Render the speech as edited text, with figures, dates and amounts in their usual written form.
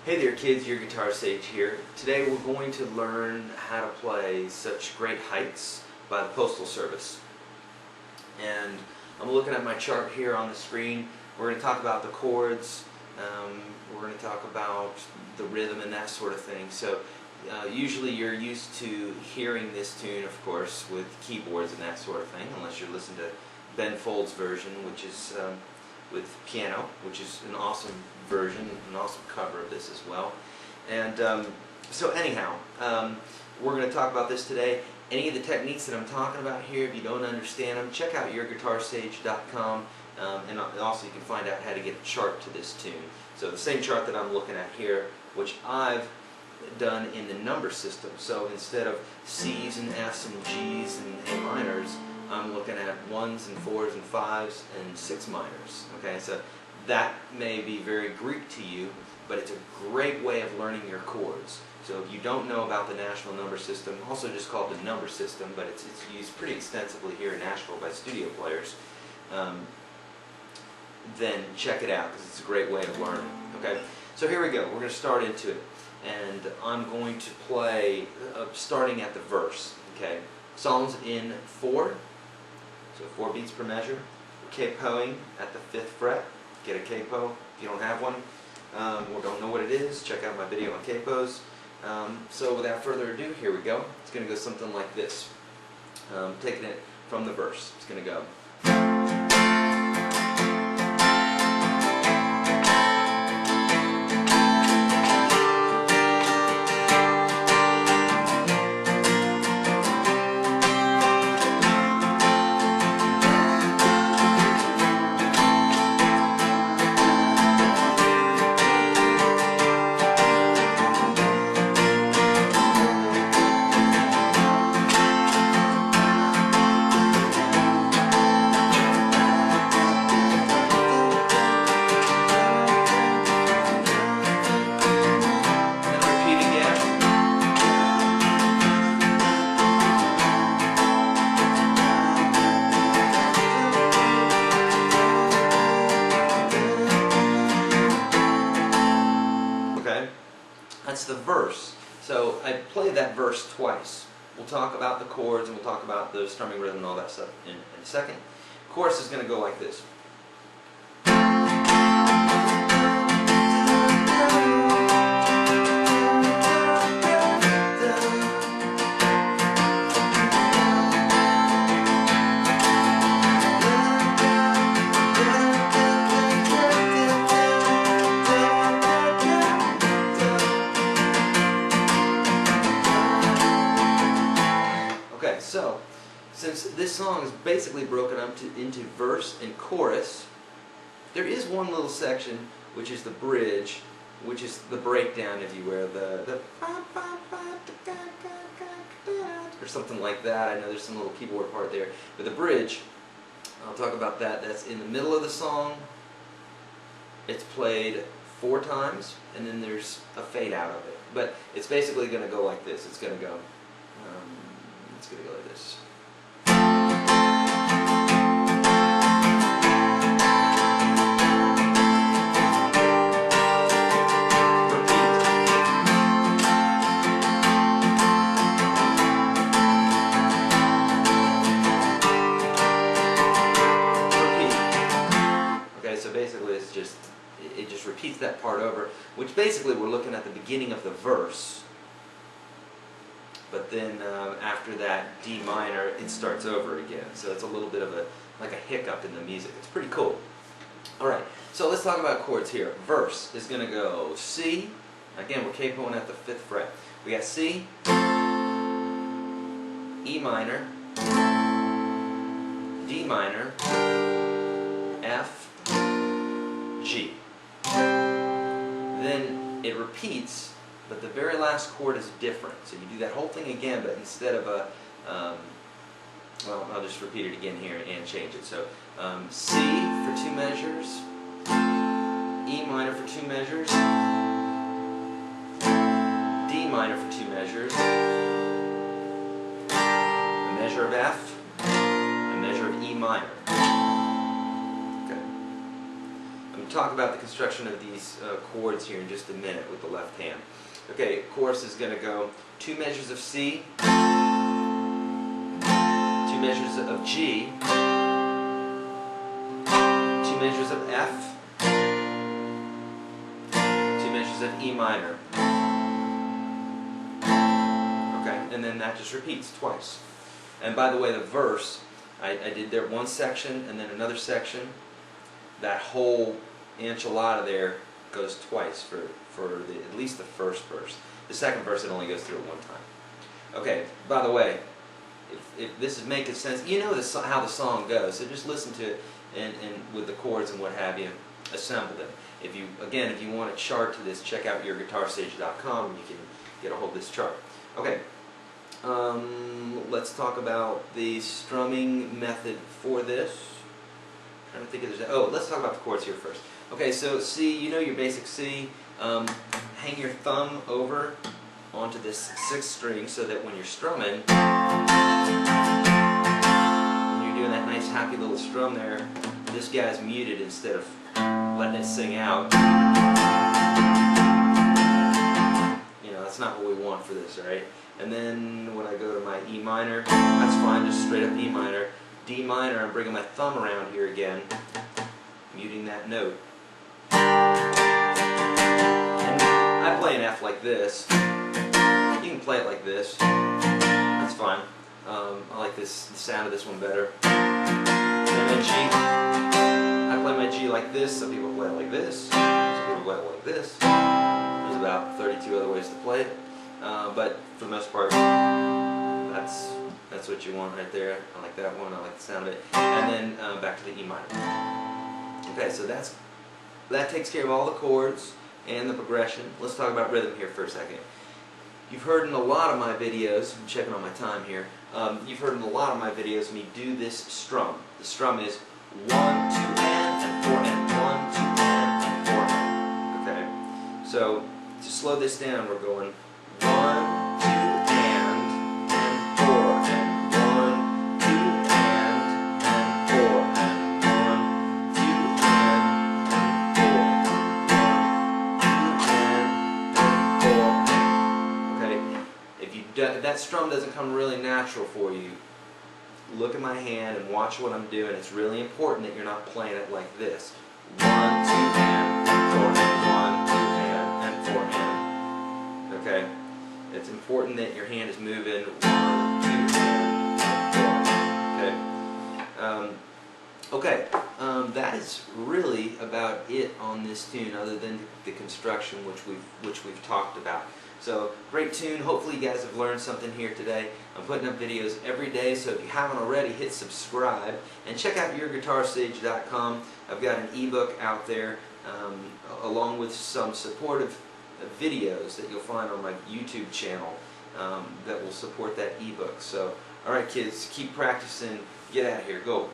Hey there kids, YourGuitarSage here. Today we're going to learn how to play Such Great Heights by the Postal Service. And I'm looking at my chart here on the screen. We're going to talk about the chords, we're going to talk about the rhythm and that sort of thing. So usually you're used to hearing this tune, of course, with keyboards and that sort of thing, unless you're listening to Ben Folds' version, which is with piano, which is an awesome version, an awesome cover of this as well. And so anyhow, we're going to talk about this today. Any of the techniques that I'm talking about here, if you don't understand them, check out YourGuitarSage.com, and also you can find out how to get a chart to this tune. So the same chart that I'm looking at here, which I've done in the number system. So instead of C's and F's and G's and A minors, I'm looking at 1s and 4s and 5s and 6 minors. Okay, so that may be very Greek to you, but it's a great way of learning your chords. So if you don't know about the National Number System, also just called the number system, but it's used pretty extensively here in Nashville by studio players, then check it out because it's a great way of learning. Okay, so here we go. We're going to start into it, and I'm going to play starting at the verse. Okay, songs in 4. So 4 beats per measure. We're capoing at the 5th fret. Get a capo if you don't have one, or don't know what it is. Check out my video on capos. So without further ado, here we go. It's going to go something like this. Taking it from the verse. It's going to go. That's the verse. So I played that verse twice. We'll talk about the chords and we'll talk about the strumming rhythm and all that stuff in a second. Chorus is going to go like this. So, since this song is basically broken up into verse and chorus, there is one little section which is the bridge, which is the breakdown, if you will, the or something like that. I know there's some little keyboard part there, but the bridge, I'll talk about that. That's in the middle of the song. It's played 4 times, and then there's a fade out of it. But it's basically going to go like this. It's going to go. It's going to go like this. Repeat. Okay, so basically it just repeats that part over, which basically we're looking at the beginning of the verse. But then after that D minor, it starts over again. So it's a little bit of like a hiccup in the music. It's pretty cool. Alright, so let's talk about chords here. Verse is going to go C. Again, we're capoing at the 5th fret. We got C, E minor, D minor, F, G. Then it repeats, but the very last chord is different. So you do that whole thing again, but instead of a, well, I'll just repeat it again here and change it. So C for 2 measures, E minor for 2 measures, D minor for 2 measures, a measure of F, a measure of E minor. Okay. I'm going to talk about the construction of these chords here in just a minute with the left hand. Okay, chorus is going to go 2 measures of C, 2 measures of G, 2 measures of F, 2 measures of E minor. Okay, and then that just repeats twice. And by the way, the verse, I did there one section and then another section. That whole enchilada there goes twice for at least the first verse. The second verse, it only goes through it one time. Okay, by the way, if this is making sense, you know how the song goes, so just listen to it and with the chords and what have you, assemble them. If you want a chart to this, check out YourGuitarSage.com and you can get a hold of this chart. Okay, let's talk about the strumming method for this. I'm trying to think of this. Oh, let's talk about the chords here first. Okay, so C, you know your basic C. Hang your thumb over onto this 6th string so that when you're strumming, when you're doing that nice happy little strum there, this guy's muted instead of letting it sing out. You know, that's not what we want for this, right? And then when I go to my E minor, that's fine, just straight up E minor. D minor, I'm bringing my thumb around here again, muting that note. And I play an F like this. You can play it like this. That's fine. I like the sound of this one better. And then G. I play my G like this. Some people play it like this. Some people play it like this. There's about 32 other ways to play it. But for the most part, that's what you want right there. I like that one. I like the sound of it. And then back to the E minor. Okay, so that takes care of all the chords and the progression. Let's talk about rhythm here for a second. You've heard in a lot of my videos, I'm checking on my time here, you've heard in a lot of my videos me do this strum. The strum is 1, 2, and 4 and 1, 2, and 4 and. Okay, so to slow this down, we're going 1, 2, and 4 and 1, 2, and 4 and 1, 2, and 4 and 4. Okay, if that strum doesn't come really natural for you, look at my hand and watch what I'm doing. It's really important that you're not playing it like this. 1, 2, and 4 and 1, 2, and 4 and. Okay. It's important that your hand is moving 1, 2, and 4. Okay. That is really about it on this tune, other than the construction which we've talked about. So great tune. Hopefully you guys have learned something here today. I'm putting up videos every day, so if you haven't already, hit subscribe and check out YourGuitarSage.com. I've got an ebook out there along with some supportive videos that you'll find on my YouTube channel that will support that ebook. So, alright kids, keep practicing. Get out of here. Go.